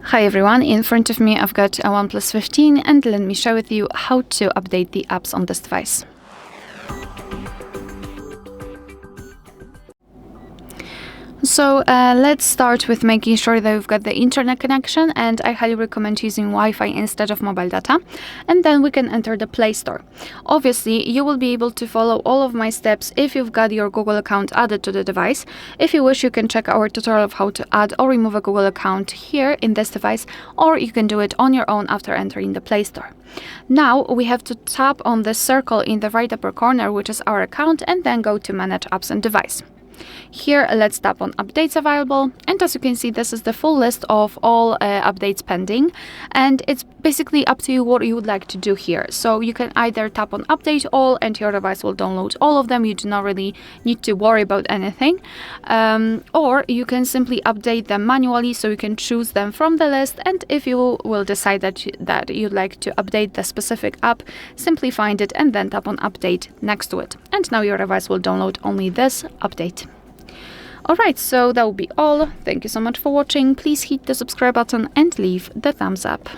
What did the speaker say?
Hi everyone, in front of me I've got a OnePlus 15 and let me share with you how to update the apps on this device. So let's start with making sure that we've got the internet connection, and I highly recommend using Wi-Fi instead of mobile data, and then we can enter the Play Store. Obviously, you will be able to follow all of my steps if you've got your Google account added to the device. If you wish, you can check our tutorial of how to add or remove a Google account here in this device, or you can do it on your own after entering the Play Store. Now we have to tap on the circle in the right upper corner, which is our account, and then go to Manage Apps and Device. Here, let's tap on Updates Available, and as you can see, this is the full list of all updates pending, and it's basically up to you what you would like to do here. So you can either tap on Update All, and your device will download all of them. You do not really need to worry about anything, or you can simply update them manually, so you can choose them from the list, and if you will decide that you'd like to update the specific app, simply find it and then tap on Update next to it, and now your device will download only this update. Alright, so that will be all. Thank you so much for watching. Please hit the subscribe button and leave the thumbs up.